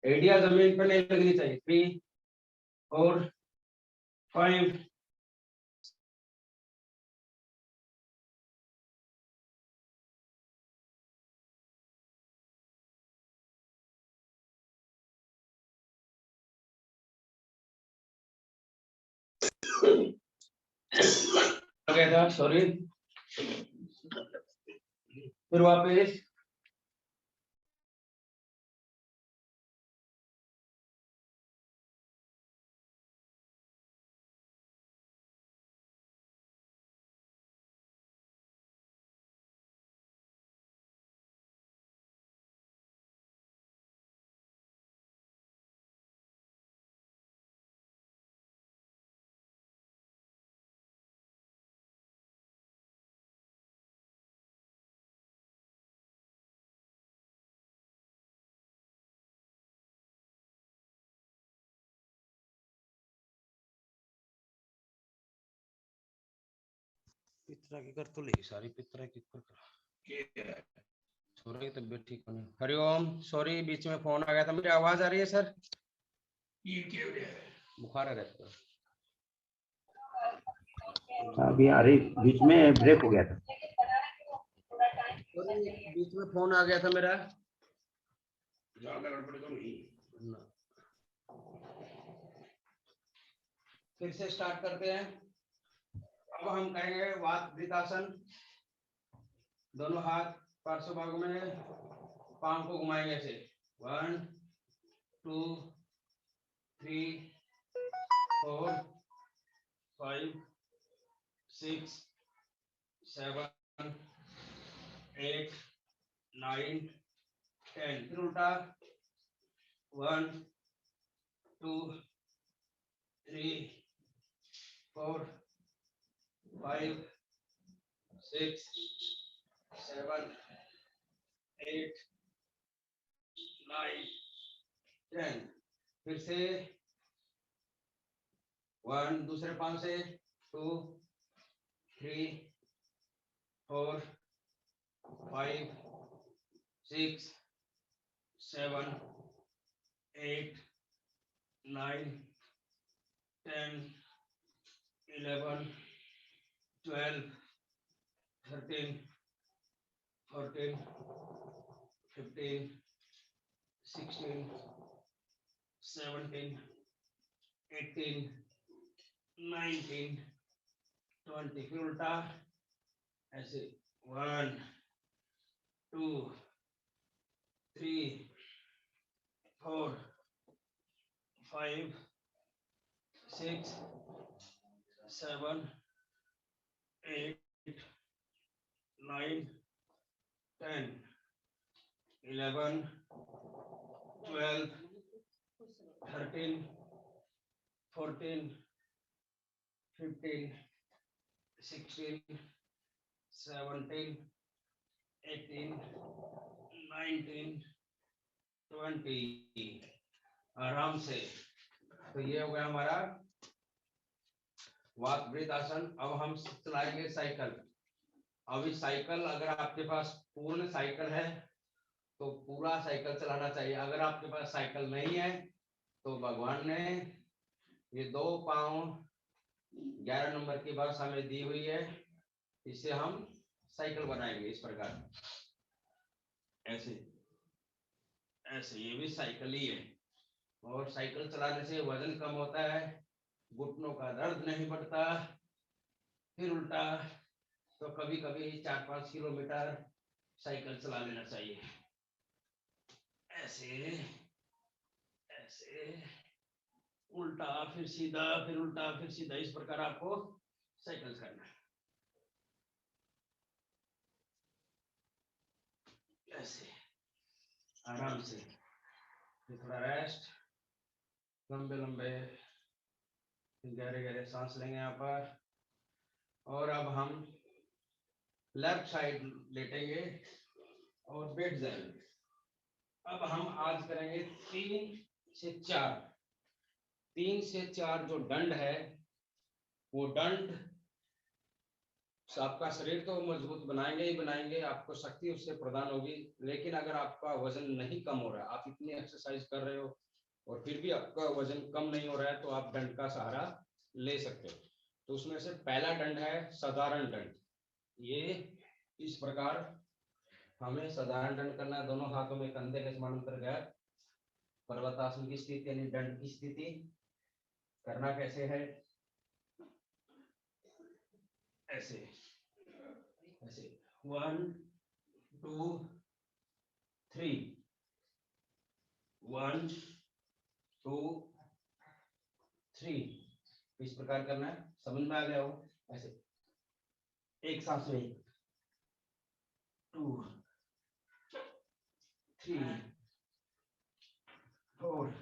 एडिया जमीन पर नहीं लगनी चाहिए। 3, 4, 5, गया था, सॉरी। फिर वापस पितरा की कर तो ले सारी पितरा की कर छोरा की तबीयत ठीक होने। हरिओम, सॉरी बीच में फोन आ गया था। मेरी आवाज आ रही है सर? ये क्या हो रहा है? बुखार है रहता अभी आ रही, बीच में ब्रेक हो गया था। बीच में फोन आ गया था मेरा। ज्यादा गड़बड़ तो नहीं ना। फिर से स्टार्ट करते हैं। अब हम करेंगे वातवृतासन। दोनों हाथ पार्श्व भाग में, पांव को घुमाएंगे ऐसे। 1, 2, 3, 4, 5, 6, 7, 8, 9, 10। फिर उल्टा। 1, 2, 3, 4, 5, 6, 7, 8, 9, 10। फिर से 1, दूसरे पांव से 2, 3, 4, 5, 6, 7, 8, 9, 10, 11, 12, 13, 14, 15, 16, 17, 18, 19, 20। फिर उल्टा ऐसे। 1, 2, 3, 4, 7, 8, 9, 10, 11, 12, 13, 14, 15, 16, 17, 18, 19, 20। आराम से। तो ये हो गया हमारा वाक वृद्ध आसन। अब हम चलाएंगे साइकिल। अभी साइकिल अगर आपके पास पूर्ण साइकिल है तो पूरा साइकिल चलाना चाहिए। अगर आपके पास साइकिल नहीं है तो भगवान ने ये 2 पाँव 11 नंबर की बर्स हमें दी हुई है, इससे हम साइकिल बनाएंगे इस प्रकार, ऐसे ऐसे। ये भी साइकिल ही है। और साइकिल चलाने से वजन कम होता है, घुटनों का दर्द नहीं बढ़ता। फिर उल्टा तो कभी कभी 4-5 किलोमीटर साइकिल चला लेना चाहिए, ऐसे ऐसे, उल्टा फिर सीधा, फिर उल्टा फिर सीधा, इस प्रकार आपको साइकिल करना है, ऐसे आराम से। फिर थोड़ा रेस्ट, लंबे लंबे गहरे गहरे सांस लेंगे यहाँ पर। और अब हम लेफ्ट साइड लेटेंगे और बैठ जाएंगे। अब हम आज करेंगे 3 से 4। 3 से 4 जो दंड है, वो दंड आपका शरीर तो मजबूत बनाएंगे ही बनाएंगे, आपको शक्ति उससे प्रदान होगी। लेकिन अगर आपका वजन नहीं कम हो रहा है, आप इतनी एक्सरसाइज कर रहे हो और फिर भी आपका वजन कम नहीं हो रहा है, तो आप दंड का सहारा ले सकते हो। तो उसमें से पहला दंड है साधारण दंड। ये इस प्रकार हमें साधारण दंड करना है, दोनों हाथों में कंधे के समानांतर गैप, पर्वतासन की स्थिति यानी दंड की स्थिति। करना कैसे है, ऐसे ऐसे 1 2 3, 1 2 3, इस प्रकार करना है। समझ में आ गया हो? ऐसे एक सांस में 2 3 4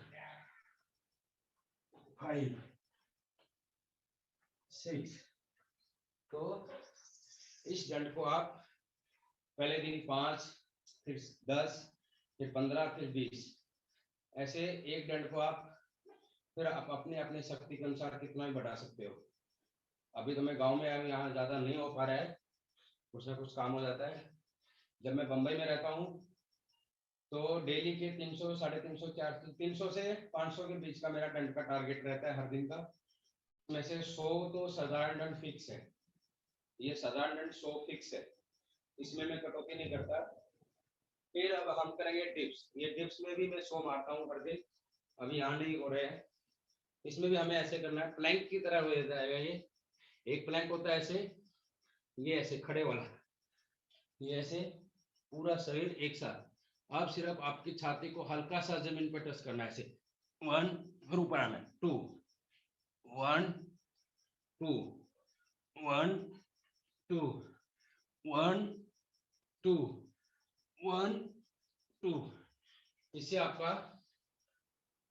5 6। तो इस दंड को आप पहले दिन 5, फिर 10, फिर 15, फिर 20, ऐसे एक दंड को आप फिर आप अपने अपने शक्ति के अनुसार कितना भी बढ़ा सकते हो। अभी तो मैं गांव में आया, यहाँ ज्यादा नहीं हो पा रहा है, कुछ ना कुछ काम हो जाता है। जब मैं बंबई में रहता हूँ तो डेली के 300, 350, 400, 300 से 500 के बीच का मेरा दंड का टारगेट रहता है हर दिन का। में से 100 तो साधारण दंड फिक्स है, ये साधारण दंड 100 फिक्स है, इसमें मैं कटौती नहीं करता। फिर अब हम करेंगे डिप्स। ये डिप्स में भी मैं 100 मारता हूँ हर दिन, अभी यहाँ नहीं हो रहे हैं। इसमें भी हमें ऐसे करना है, प्लैंक की तरह हो जाएगा। ये एक प्लैंक होता है ऐसे, ये ऐसे खड़े वाला, ये ऐसे पूरा शरीर एक साथ। अब सिर्फ आपकी छाती को हल्का सा जमीन पर टच करना है, ऐसे 1, फिर ऊपर आना है 2 1 2 1 2 1 2 1 2। इससे आपका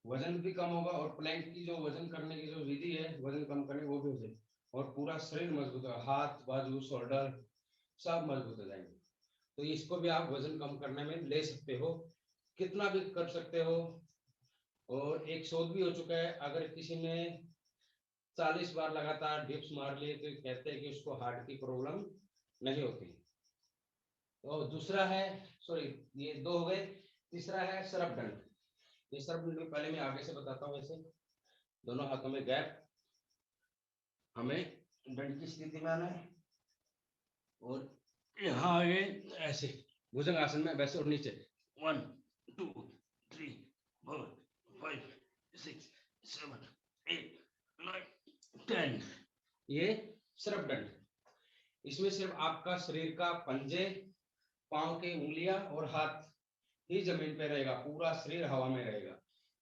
वजन भी कम होगा और प्लैंक की जो वजन करने की जो विधि है वजन कम करने वो भी हो जाए, और पूरा शरीर मजबूत होगा, हाथ बाजू शोल्डर सब मजबूत हो जाएंगे। तो इसको भी आप वजन कम करने में ले सकते हो, कितना भी कर सकते हो। और एक शोध भी हो चुका है, अगर किसी ने 40 बार लगातार डिप्स मार लिए तो कहते हैं कि उसको हार्ट की प्रॉब्लम नहीं होती। तो दूसरा है, सॉरी ये 2 हो गए। तीसरा है सरब दंड। ये सरब दंड पहले मैं आगे से बताता हूँ। ऐसे दोनों हाथों में गैप, हमें दंड की स्थिति में आना है और यहाँ आगे ऐसे भुजंग आसन में वैसे और नीचे 1 2 3 4 5 6 7 8 9 10। ये सरब दंड। इसमें सिर्फ आपका शरीर का पंजे, पांव के उंगलियां और हाथ ही जमीन पे रहेगा, पूरा शरीर हवा में रहेगा,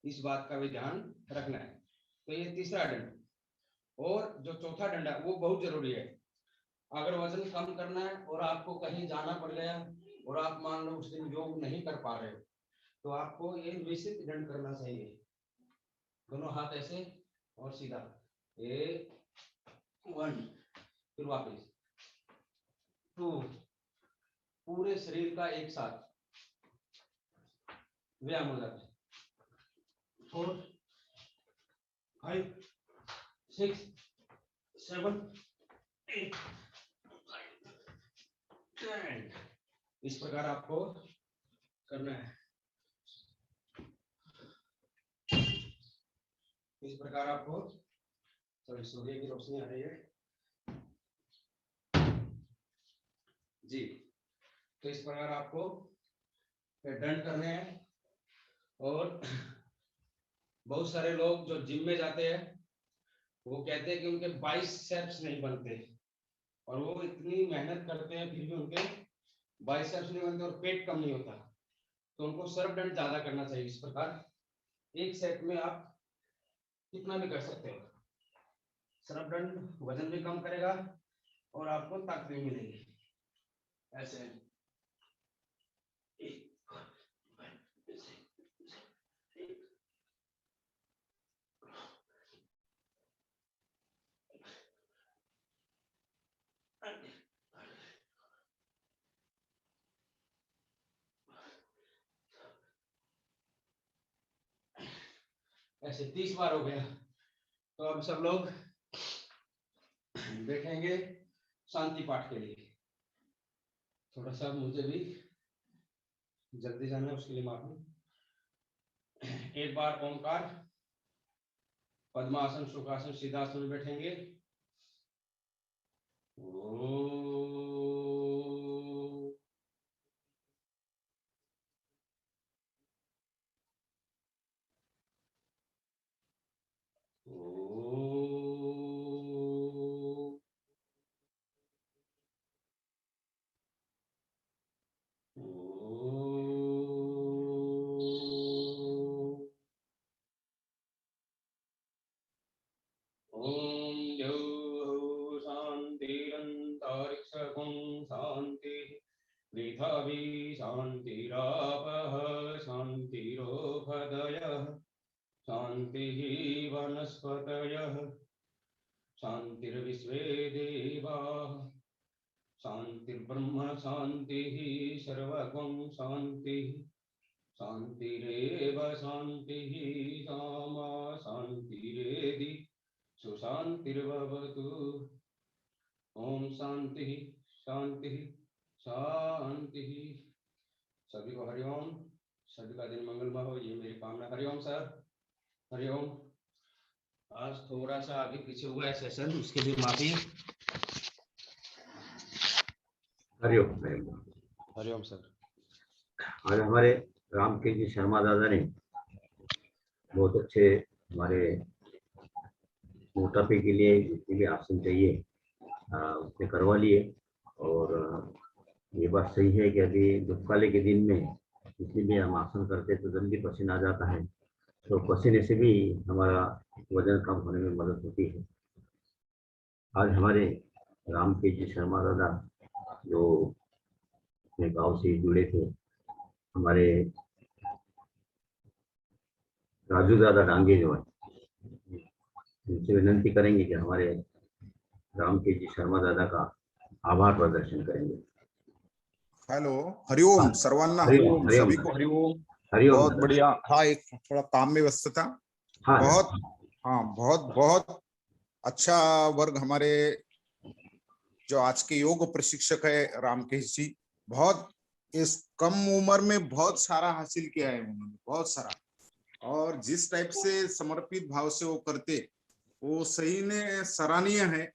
इस बात का भी ध्यान रखना है। तो ये तीसरा दंड। और जो चौथा डंडा वो बहुत जरूरी है। अगर वजन कम करना है और आपको कहीं जाना पड़ गया और आप मान लो उस दिन योग नहीं कर पा रहे हो, तो आपको ये निश्चित दंड करना चाहिए। दोनों हाथ ऐसे और सीधा, 1 फिर वापस 2, पूरे शरीर का एक साथ व्यायाम हो जाता है। 4 5 6 7 8 10। इस प्रकार आपको करना है। इस प्रकार आपको, सॉरी सूर्य की रोशनी आ रही है जी। तो इस प्रकार आपको दंड करने हैं। और बहुत सारे लोग जो जिम में जाते हैं वो कहते हैं कि उनके बाइसेप्स नहीं बनते, और वो इतनी मेहनत करते हैं फिर भी उनके बाइसेप्स नहीं बनते और पेट कम नहीं होता। तो उनको सर्व दंड ज्यादा करना चाहिए। इस प्रकार एक सेट में आप कितना भी कर सकते हो। सर्व दंड वजन भी कम करेगा और आपको ताकत भी मिलेगी। ऐसे ऐसे 30 बार हो गया। तो अब सब लोग बैठेंगे शांति पाठ के लिए। थोड़ा सा मुझे भी जल्दी जाना है, उसके लिए माफी। एक बार ओंकार, पद्मासन, सुखासन, सिद्धासन में बैठेंगे। पृथ्वी शान्तिरापः शान्तिरोपदयः शान्तिः वनस्पतयः शान्तिर्विश्वे देवाः शान्तिर्ब्रह्म शान्तिः सर्वगं शान्तिः शान्तिरेव शान्तिः सामा शान्तिरेधि सुशान्तिर्भवतु। ओम शांति शांति शांति। सभी को हरिओम। सभी का दिन मंगलमय हो, ये मेरी कामना। हरिओम सर, हरिओम। आज थोड़ा सा आगे पीछे हुआ है सेशन, उसके लिए माफी। हरिओम। हरिओम सर। आज हमारे रामकेश जी शर्मा दादा ने बहुत अच्छे हमारे मोटापे के लिए जितने भी आसन चाहिए उसने करवा लिए। और ये बात सही है कि अभी दुख वाले के दिन में इसीलिए हम आसन करते तो जल्दी पसीना आ जाता है, तो पसीने से भी हमारा वजन कम होने में मदद होती है। आज हमारे रामकेश जी शर्मा दादा जो अपने गांव से जुड़े थे, हमारे राजू दादा डांगे जो है, उनसे विनंती करेंगे कि हमारे रामकेश जी शर्मा दादा का आभार प्रदर्शन करेंगे। हेलो, हरिओम सर्वांना। हरिओम, सभी को हरिओम। हरिओम। बहुत बढ़िया। हाँ, एक थोड़ा काम में व्यस्त था। हाँ, बहुत बहुत अच्छा वर्ग हमारे जो आज के योग प्रशिक्षक है रामकेश जी। बहुत इस कम उम्र में बहुत सारा हासिल किया है उन्होंने, बहुत सारा। और जिस टाइप से समर्पित भाव से वो करते, वो सही ने सराहनीय है।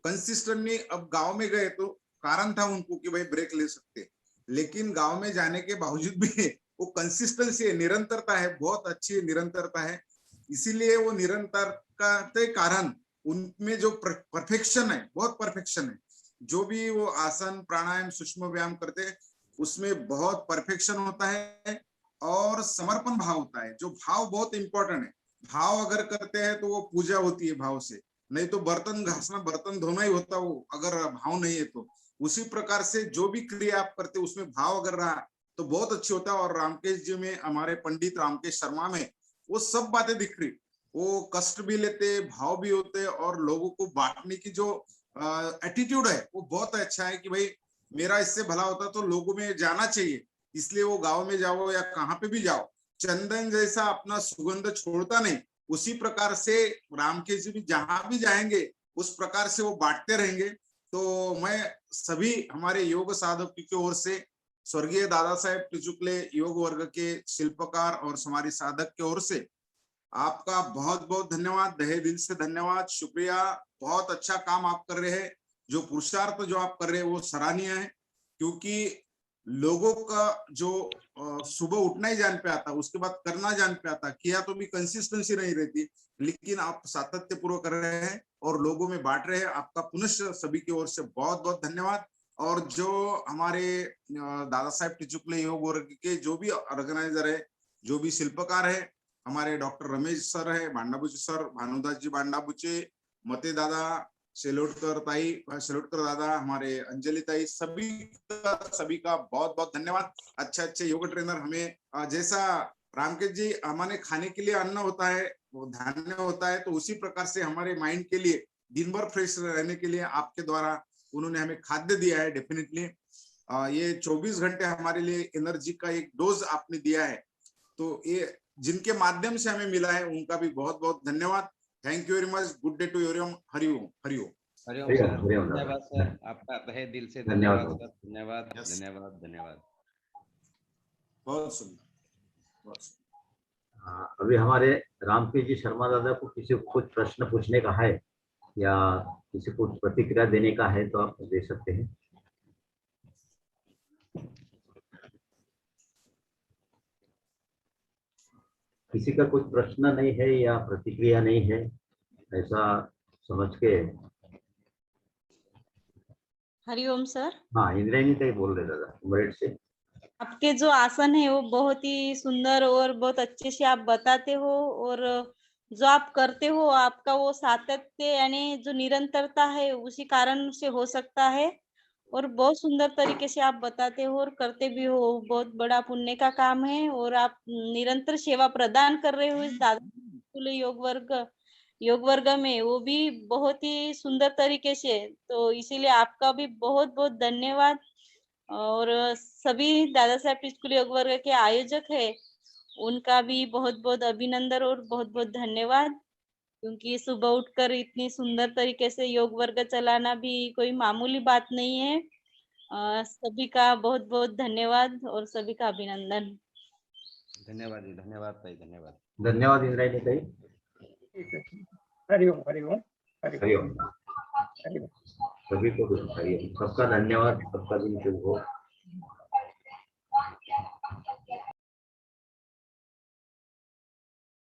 कंसिस्टेंटली अब गांव में गए तो कारण था उनको कि भाई ब्रेक ले सकते, लेकिन गांव में जाने के बावजूद भी वो कंसिस्टेंसी है, निरंतरता है, बहुत अच्छी निरंतरता है। इसीलिए वो निरंतरता के कारण उनमें जो परफेक्शन है, बहुत परफेक्शन है। जो भी वो आसन प्राणायाम सूक्ष्म व्यायाम करते उसमें बहुत परफेक्शन होता है और समर्पण भाव होता है। जो भाव बहुत इंपॉर्टेंट है। भाव अगर करते हैं तो वो पूजा होती है भाव से। नहीं तो बर्तन घासना, बर्तन धोना ही होता, वो अगर भाव नहीं है तो। उसी प्रकार से जो भी क्रिया आप करते उसमें भाव अगर रहा तो बहुत अच्छी होता है। और रामकेश जी में, हमारे पंडित रामकेश शर्मा में वो सब बातें दिख रही। वो कष्ट भी लेते, भाव भी होते, और लोगों को बांटने की जो एटीट्यूड है वो बहुत अच्छा है कि भाई मेरा इससे भला होता तो लोगों में जाना चाहिए, इसलिए वो गांव में जाओ या कहाँ पे भी जाओ, चंदन जैसा अपना सुगंध छोड़ता नहीं। उसी प्रकार से रामकेश जी भी जहां भी जाएंगे उस प्रकार से वो बांटते रहेंगे। तो मैं सभी हमारे योग साधकों की ओर से, स्वर्गीय दादा साहेब टिचुकले योग वर्ग के शिल्पकार और समाधि साधक की ओर से आपका बहुत बहुत धन्यवाद, तहे दिल से धन्यवाद, शुक्रिया। बहुत अच्छा काम आप कर रहे हैं। जो पुरुषार्थ जो आप कर रहे हैं वो सराहनीय है, क्योंकि लोगों का जो सुबह उठना ही जान पे आता, उसके बाद करना जान पे आता, किया तो भी कंसिस्टेंसी नहीं रहती, लेकिन आप सातत्य पूर्वक कर रहे हैं और लोगों में बांट रहे हैं। आपका पुनः सभी की ओर से बहुत बहुत धन्यवाद। और जो हमारे दादा साहेब टिचुकले योग वर्ग के जो भी ऑर्गेनाइजर है, जो भी शिल्पकार है, हमारे डॉक्टर रमेश सर है, बांडाबुचे सर, भानुदास जी बांडाबुचे, मते दादा, सेलोटकर ताई, सेलोटकर दादा, हमारे अंजलि ताई, सभी का बहुत बहुत धन्यवाद। अच्छे अच्छे योग ट्रेनर हमें जैसा रामकेश जी हमारे खाने के लिए अन्न होता है, वो धान्य होता है, तो उसी प्रकार से हमारे माइंड के लिए दिन भर फ्रेश रहने के लिए आपके द्वारा उन्होंने हमें खाद्य दिया है। डेफिनेटली ये 24 घंटे हमारे लिए एनर्जी का एक डोज आपने दिया है, तो ये जिनके माध्यम से हमें मिला है उनका भी बहुत बहुत धन्यवाद। Thank you very much. Good day to everyone. हरिओम हरिओम। हरिओम सर, धन्यवाद सर, आपका तहे दिल से धन्यवाद सर, धन्यवाद धन्यवाद धन्यवाद। बहुत सुंदर, बहुत सुंदर। अभी हमारे रामकेश जी शर्मा दादा को किसी को कुछ प्रश्न पूछने का है या किसी को प्रतिक्रिया देने का है तो आप दे सकते हैं। किसी का कुछ प्रश्न नहीं है या प्रतिक्रिया नहीं है, ऐसा समझ के। हरिओम सर। हाँ, इंद्रायणी ताई बोल रहे दादा उमरेड से। आपके जो आसन है वो बहुत ही सुंदर और बहुत अच्छे से आप बताते हो, और जो आप करते हो आपका वो सातत्य यानी जो निरंतरता है उसी कारण से हो सकता है, और बहुत सुंदर तरीके से आप बताते हो और करते भी हो। बहुत बड़ा पुण्य का काम है, और आप निरंतर सेवा प्रदान कर रहे हो इस दादा योग वर्ग में, वो भी बहुत ही सुंदर तरीके से। तो इसीलिए आपका भी बहुत बहुत धन्यवाद। और सभी दादा साहब स्कूल योग वर्ग के आयोजक है, उनका भी बहुत बहुत अभिनंदन और बहुत बहुत धन्यवाद, क्योंकि सुबह उठकर इतनी सुंदर तरीके से योग वर्ग चलाना भी कोई मामूली बात नहीं है। सभी का बहुत बहुत धन्यवाद और सभी का अभिनंदन। धन्यवाद जी, धन्यवाद ताई, धन्यवाद। धन्यवाद इंद्रायणी ताई। हरिओम हरिओम हरिओम। सभी को हरिओम। सबका धन्यवाद, सबका दिन शुभ हो।